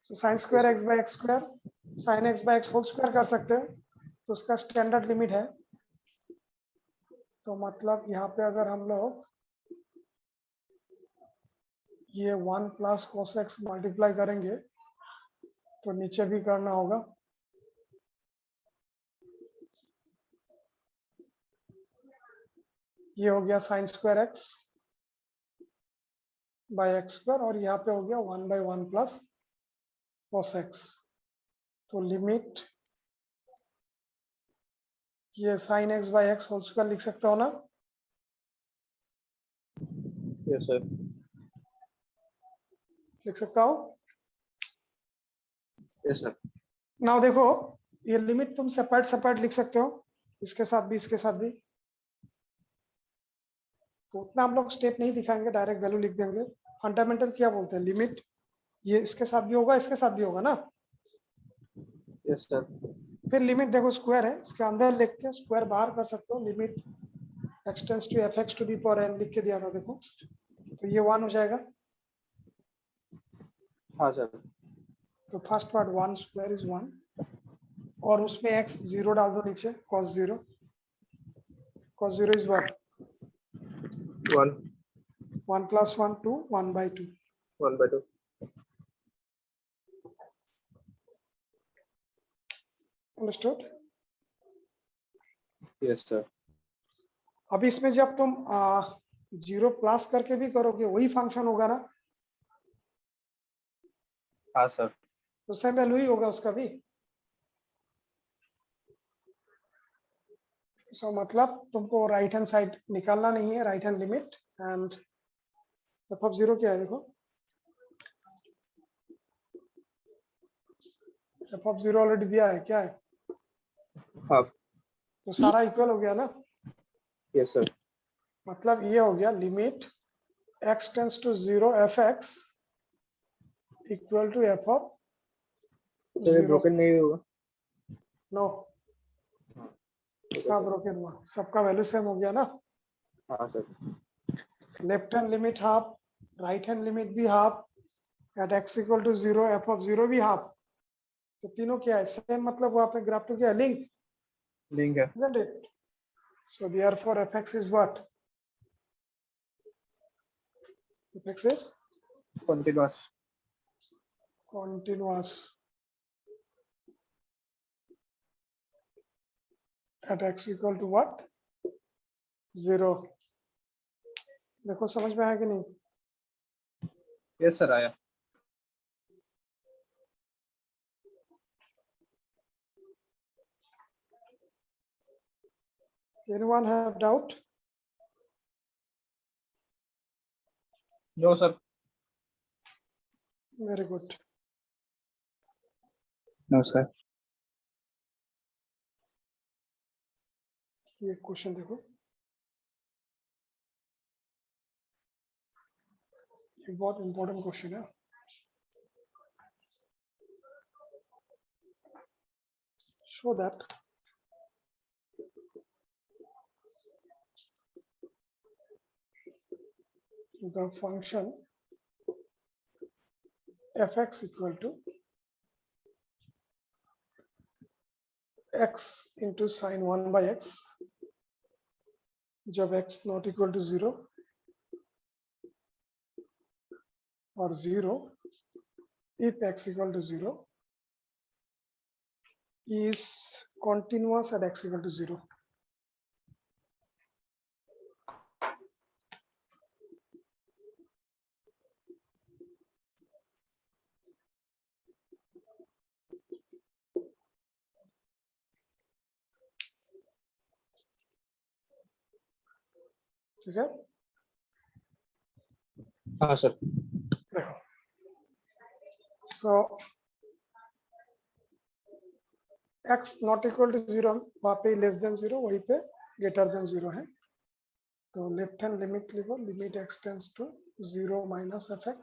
तो sine square x by x square, sine x by x whole square कर सकते हैं, तो उसका स्टैंडर्ड लिमिट है। तो मतलब यहाँ पे अगर हम लोग ये 1 प्लस cos x मल्टीप्लाई करेंगे तो नीचे भी करना होगा, ये हो गया sine square x by x square, और यहाँ पे हो गया 1 बाय 1 प्लस cos x। तो लिमिट ये sine x by x whole square लिख सकते हो ना, Yes sir. लिख सकता हो। Yes sir. नाउ देखो ये लिमिट तुम सेपरेट सेपरेट लिख सकते हो, इसके साथ भी इसके साथ भी, तो उतना हम लोग स्टेप नहीं दिखाएंगे, डायरेक्ट वैल्यू लिख देंगे। फंडामेंटल क्या बोलते हैं, लिमिट ये इसके साथ भी होगा, इसके साथ भी होगा ना। Yes, sir. फिर लिमिट देखो स्क्वायर है, इसके अंदर लिख के स्क्वायर बाहर कर सकते हो, limit x tends to fx to the power n लिख के दिया था देखो, तो ये 1 हो जाएगा। हाँ सर। तो फर्स्ट पार्ट 1 स्क्वायर इज 1, और उसमें x 0 डाल दो नीचे, cos 0, cos 0 is what, 1 1 plus 1 2, 1/2। 1/2। Understood. Yes, sir. अब इसमें जब तुम 0 प्लस करके भी करोगे वही फंक्शन होगा ना, हाँ सर। तो सेम वैल्यू ही होगा उसका भी। सो मतलब तुमको राइट हैंड साइड निकालना नहीं है, right hand limit, and f(0) क्या है देखो, f(0) ऑलरेडी दिया है, क्या है, हाफ। तो सारा इक्वल हो गया ना। Yes, sir. मतलब ये हो गया limit x tends to 0 fx equal to f of तो ये 0। ब्रोकन नहीं होगा। नो, इसका ब्रोकन हुआ, सबका वैल्यू सेम हो गया ना। हाँ sir. Left hand limit half, right hand limit भी half, at x equal to 0 f of 0 भी हाफ, तो तीनों क्या है, सेम, मतलब वो आपने ग्राफ टू क्या है, लिंक, लिंक है। isn't it? So therefore fx is what, fx is Continuous. continuous at x equal to what, 0। देखो समझ में आया कि नहीं। Yes, sir. आया। Anyone have doubt? No, sir. Very good। No, sir. ये क्वेश्चन देखो, ये बहुत इंपॉर्टेंट क्वेश्चन है। Show that the function fx equal to x into sin 1 by x जब x not equal to 0 और 0 if x equal to 0 is continuous at x equal to 0। ठीक है, हाँ सर। देखो, सो x नॉट इक्वल टू 0, वहां पे लेस देन 0, वहीं पे ग्रेटर देन 0 है, तो लेफ्ट हैंड लिमिट लिखो, limit x tends to 0 minus fx,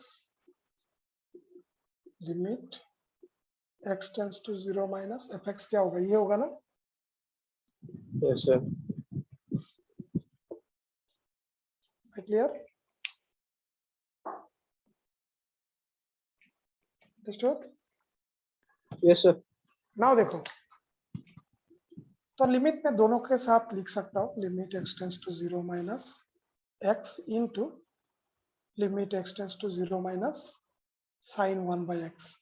limit x tends to 0 minus fx क्या होगा, ये होगा ना। Yes, sir. Clear, understood. Yes, sir. Now देखो, तो लिमिट में दोनों के साथ लिख सकता हूँ, limit x tends to 0 minus x into limit x tends to 0 minus sin 1 by x,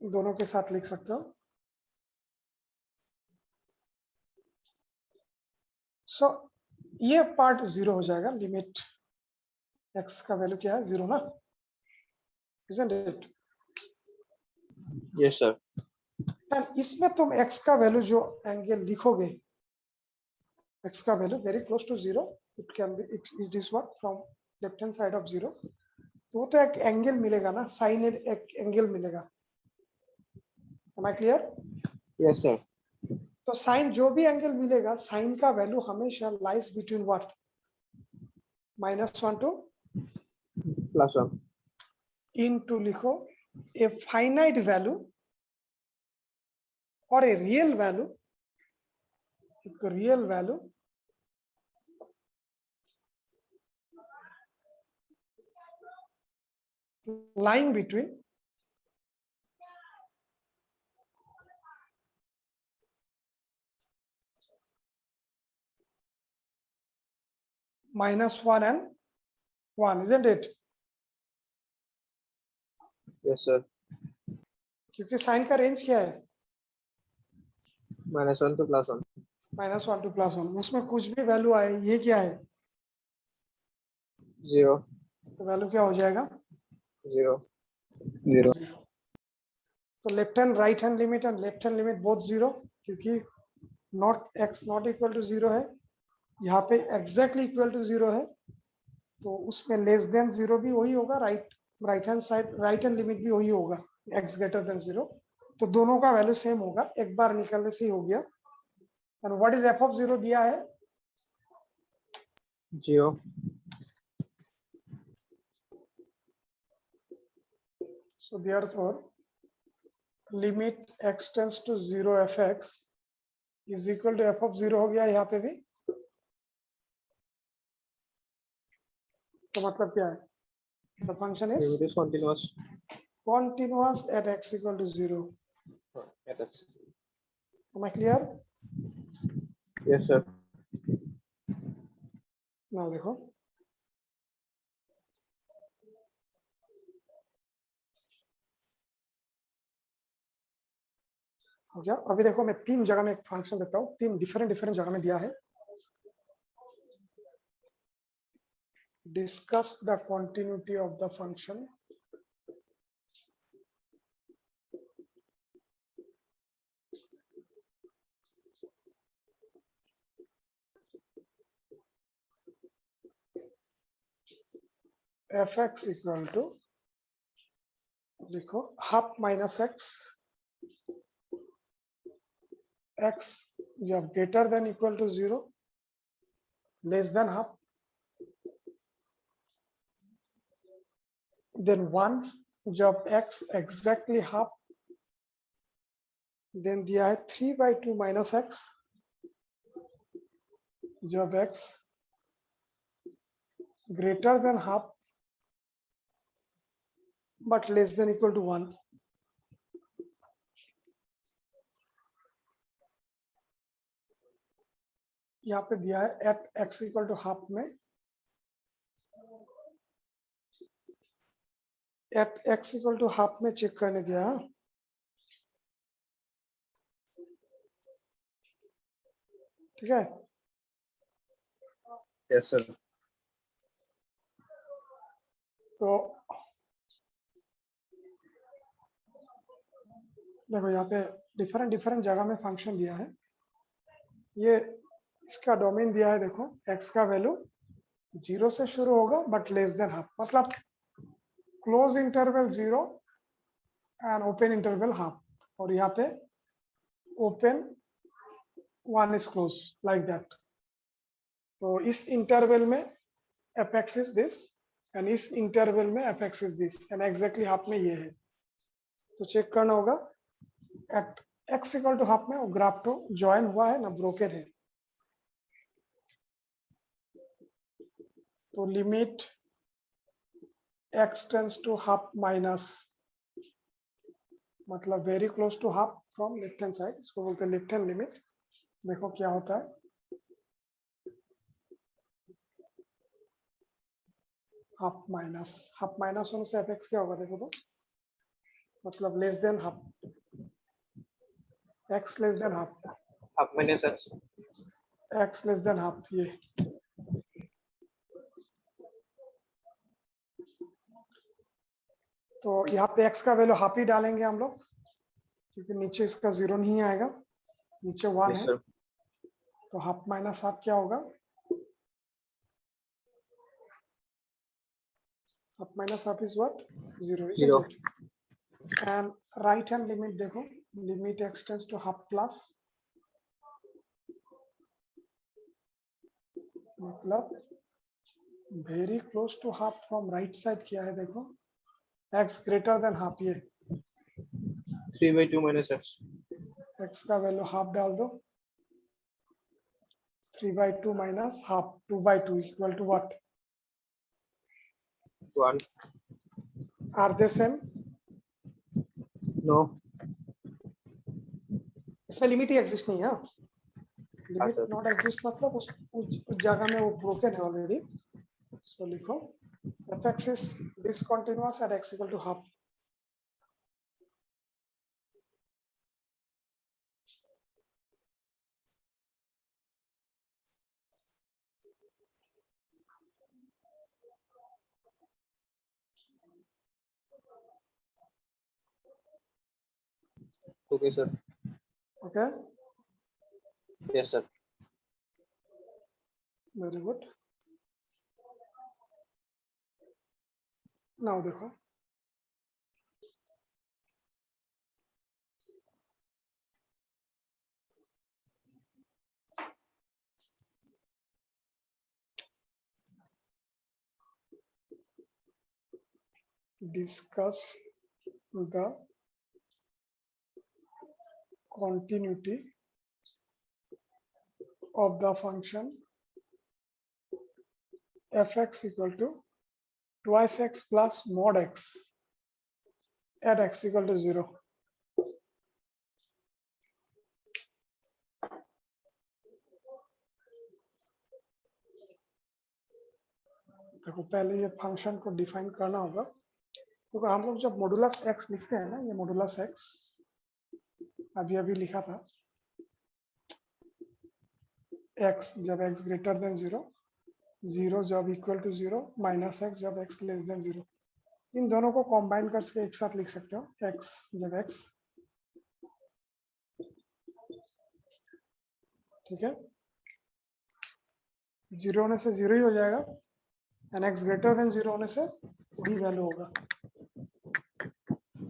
दोनों के साथ लिख सकते हो। सो ये पार्ट 0 हो जाएगा, लिमिट x का वैल्यू क्या है, 0 ना, isn't it? Yes, sir. And इसमें तुम x का वैल्यू जो एंगल लिखोगे, x का value very close to 0, it can be, it is what, from left hand side of 0, तो वो तो एक एंगल मिलेगा ना, साइन एक एंगल मिलेगा। Am I clear? Yes, sir. तो साइन जो भी एंगल मिलेगा साइन का वैल्यू हमेशा lies between what -1 to +1 into लिखो a finite value or a real value, एक real value lying between -1 and 1, isn't it? yes sir क्योंकि साइन का रेंज क्या है -1 to +1 -1 to +1, उसमें कुछ भी वैल्यू आए ये क्या है 0 तो वैल्यू क्या हो जाएगा 0 तो left hand right hand limit and left hand limit both 0 क्योंकि not x not equal to 0 है, यहाँ पे एग्जैक्टली इक्वल टू 0 है, तो उसमें लेस देन 0 भी वही होगा, right hand side right hand limit भी वही होगा x ग्रेटर देन 0, तो दोनों का वैल्यू सेम होगा, एक बार निकलने से ही हो गया। And what is f of 0 दिया है 0 so therefore limit x tends to 0 fx is equal to f of 0 हो गया यहाँ पे भी, तो मतलब क्या है the function is limit is continuous continuous at x equal to 0. at x Am I clear? yes sir now देखो हो गया। अभी देखो मैं 3 जगह में एक फंक्शन देता हूँ, 3 डिफरेंट जगह में दिया है। Discuss the continuity of the function, fx equal to लिखो हाफ माइनस x जब greater than equal to 0 less than half then 1 जब x एग्जैक्टली हाफ, देन दिया है 3/2 माइनस x जब x greater than half but less than equal to 1। यहाँ पे दिया है at x equal to half में, at x equal to half में चेक करने दिया है, ठीक है। yes sir तो देखो यहाँ पे डिफरेंट जगह में फंक्शन दिया है, ये इसका डोमेन दिया है, देखो x का वैल्यू 0 से शुरू होगा बट लेस देन हाफ, मतलब close interval 0 and open interval half, और यहाँ पे open 1 is close like that. तो इस इंटरवल में fx इज दिस एंड इस इंटरवल में fx is this and exactly half में ये है, तो चेक करना होगा at x equal to half में वो ग्राफ तो ज्वाइन हुआ है ना ब्रोकन है। तो limit x tends to half minus, मतलब very close to half from left hand side, इसको बोलते हैं लेफ्ट हैंड लिमिट। देखो क्या होता है, हाफ माइनस होने से fx क्या होगा देखो तो, मतलब less than half, x less than half, half minus x less than half, ये तो यहाँ पे x का वैल्यू हाफ ही डालेंगे हम लोग, क्योंकि नीचे इसका 0 नहीं आएगा, नीचे 1 yes है, sir तो हाफ माइनस हाफ क्या होगा, half minus half is what 0, Zero. And right hand limit देखो, limit x tends to half plus मतलब very close to half from right side क्या है देखो, x ग्रेटर देन हाफ, ये 3/2 minus x. x का वैल्यू हाफ डाल दो, 3/2 minus half 2/2 equal to what, 1. Are they same? No. इसमें लिमिट ही एग्जिस्ट नहीं है, लिमिट sir. नॉट एग्जिस्ट मतलब उस जगह में वो ब्रोकन है ऑलरेडी। सो लिखो f(x) is discontinuous at x equal to half. Okay, sir. Okay, Yes, sir. very good. now देखो discuss the continuity of the function f(x) equal to twice x plus mod x at x equal to 0. देखो पहले ये फंक्शन को डिफाइन करना होगा, क्योंकि हम लोग जब मॉडुलस x लिखते हैं ना, ये मॉडुलस x अभी अभी लिखा था, x जब x ग्रेटर देन 0, 0 जब इक्वल टू 0, माइनस x जब x लेस देन 0, इन दोनों को कंबाइन करके एक साथ लिख सकते हो, x जब x, ठीक है, 0 होने से 0 ही हो जाएगा, एंड x ग्रेटर देन 0 होने से वही वैल्यू होगा।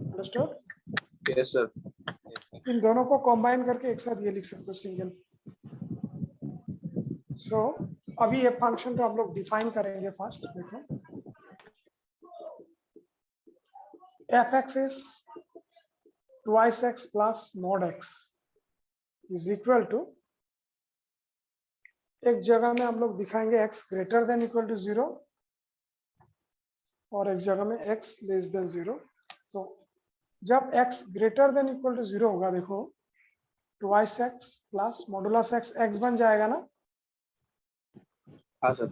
अंडरस्टूड? Yes, sir. इन दोनों को कंबाइन करके एक साथ ये लिख सकते हो सिंगल। सो अभी ये फंक्शन को हम लोग डिफाइन करेंगे फर्स्ट। देखो f(x) is twice x plus mod x is equal to, एक जगह में हम लोग दिखाएंगे x greater than equal to 0 और एक जगह में x लेस देन 0। तो जब x greater than equal to 0 होगा, देखो twice x plus modulus x, x बन जाएगा ना, हाँ sir.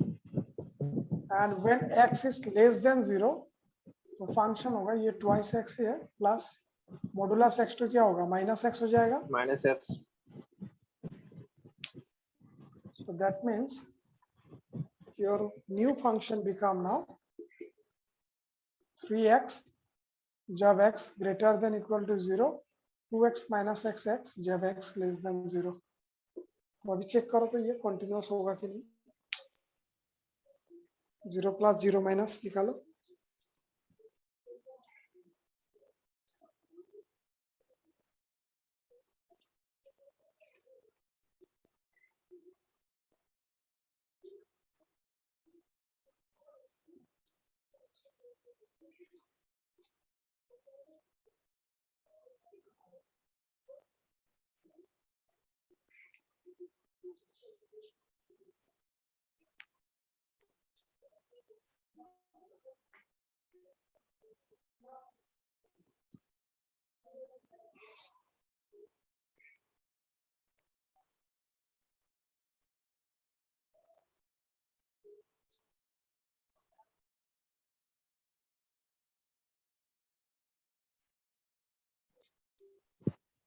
And when x is less than 0 तो फंक्शन होगा ये ट्वाइस x है प्लस मॉडुलस x, तो क्या होगा माइनस x हो जाएगा। Minus x। So that means your new function become now 3x जब x greater than equal to 0, 2x minus x जब x less than 0। तो अभी चेक करो तो ये कंटिन्यूअस होगा कि नहीं। 0 प्लस 0 माइनस निकालो,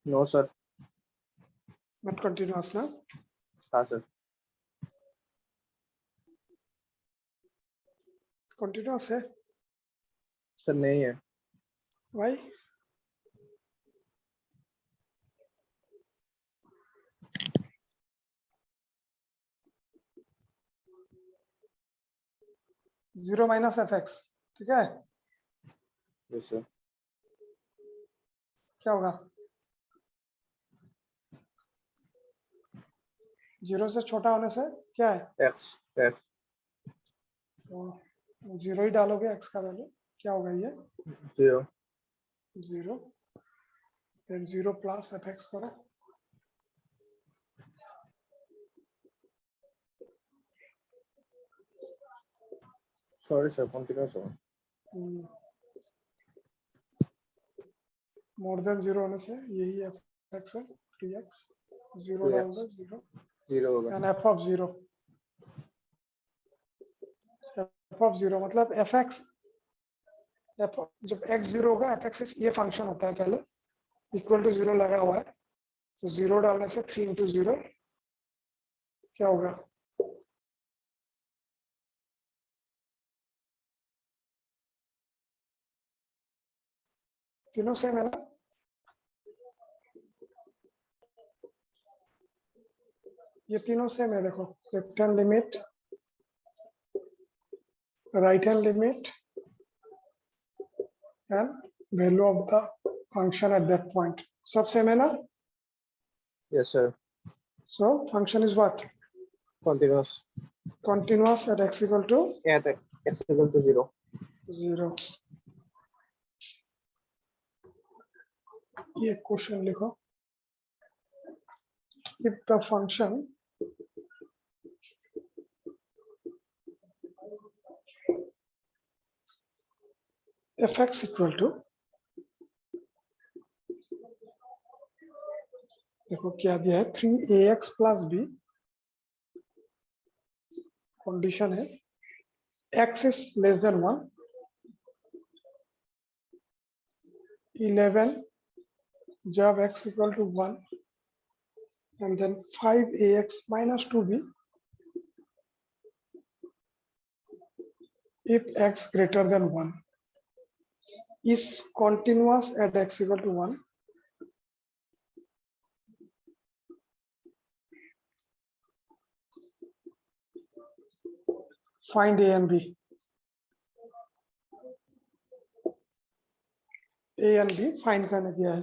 नो सर। नॉट कंटिन्यूअस ना, हाँ सर। कंटिन्यूअस है। सर नहीं है। वाई? जीरो माइनस f(x), ठीक है, यस सर। क्या होगा? 0 से छोटा होने से क्या है? x x तो 0 ही डालोगे x का वैल्यू, क्या होगा ये 0 0, देन 0 प्लस fx करो, sorry sir continuous हो मोर देन 0 होने से यही fx है 3x, 0 डाल दो 0 0 होगा and f of 0, f of 0 मतलब fx, जब x 0 होगा fx ये फंक्शन होता है पहले, इक्वल टू 0 लगा हुआ है, तो 0 डालने से 3 इंटू 0 क्या होगा तीनों सेम है ना, ये तीनों सेम है, देखो left hand limit, right hand limit and value of the function at that point, सब सेम है ना, yes sir so function is what continuous continuous at x equal to at x equal to 0 0. ये क्वेश्चन लिखो, if the function fx equal to, देखो क्या दिया है 3ax plus b, कंडीशन है x is less than 1, 11 जब x equal to 1 and then 5ax minus 2b if x greater than 1 is continuous at x equal to 1. Find a and b. A and b find करने दिया है,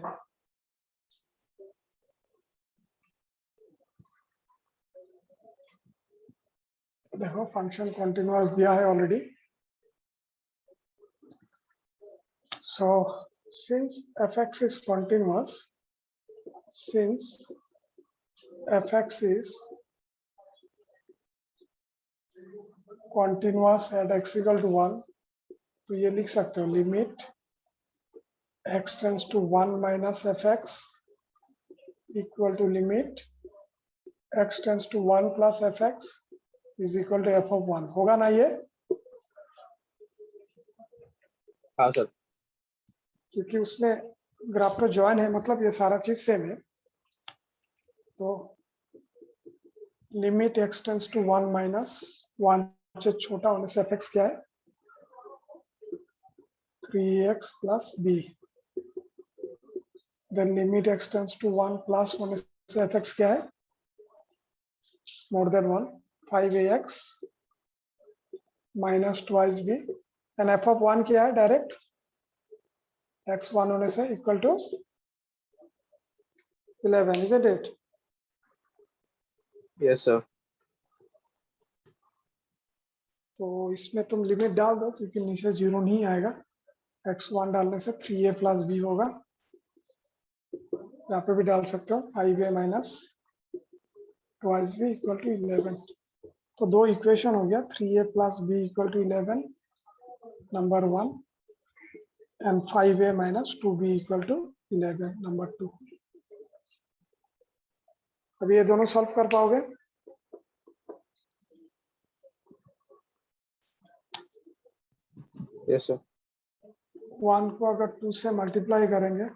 देखो फंक्शन कंटिन्यूअस दिया है already, so since fx is continuous, since fx is continuous at x equal to 1, तो ये लिख सकते हो limit x tends to 1 minus fx equal to limit x tends to 1 plus fx is equal to f of 1, होगा ना ये, हाँ सर क्योंकि उसमें ग्राफ का जॉइन है, मतलब ये सारा चीज सेम है, तो limit x tends to 1 minus 1 से छोटा होने से fx क्या है 3x plus b, then limit x tends to 1 plus होने से fx क्या है more than 1, 5ax minus twice b and f of 1 क्या है डायरेक्ट x 1 होने से equal to 11, isn't it? yes sir तो इसमें तुम लिमिट डाल दो, क्योंकि नीचे 0 नहीं आएगा, x1 डालने से 3a प्लस b होगा, यहाँ पे भी डाल सकते हो 5a minus twice b equal to 11, तो दो इक्वेशन हो गया 3a plus b equal to 11 number 1 and 5a minus 2b equal to 11 number 2. अभी ये दोनों सॉल्व कर पाओगे, yes sir 1 को अगर 2 से मल्टीप्लाई करेंगे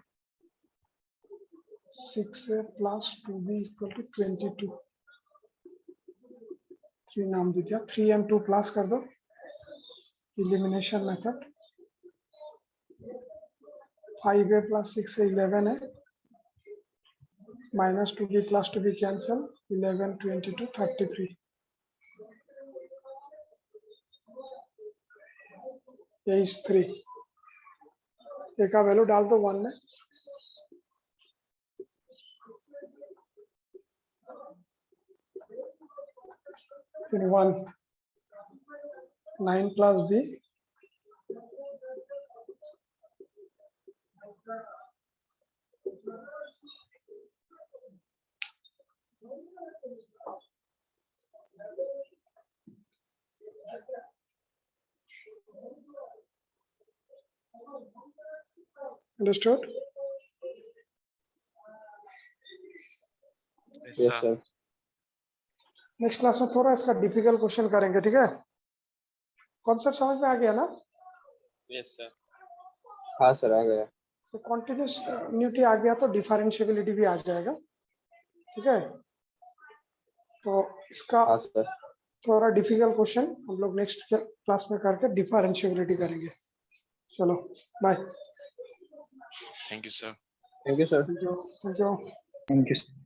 6a plus 2b equal to 22, 3 नाम दे दिया, 3 and 2 प्लस कर दो, elimination method, 5a plus 6a 11 है, minus 2b plus 2b cancel, 11 22 33, ये इज 3, एक का वैल्यू डाल दो 1 में, in 1 9 plus b understood. Yes, sir. Next class में थोड़ा इसका डिफिकल्ट क्वेश्चन करेंगे, ठीक है? कॉन्सेप्ट समझ में आ गया ना? Yes, sir. हाँ सर आ गया. तो कॉन्टिन्यूटी आ गया तो डिफरेंशिएबिलिटी भी आ जाएगा, ठीक है? तो इसका हाँ सर. थोड़ा डिफिकल्ट क्वेश्चन हम लोग नेक्स्ट क्लास में करके डिफरेंशिएबिलिटी करेंगे. चलो bye. Thank you, sir. Thank you, sir. Thank you. Thank you.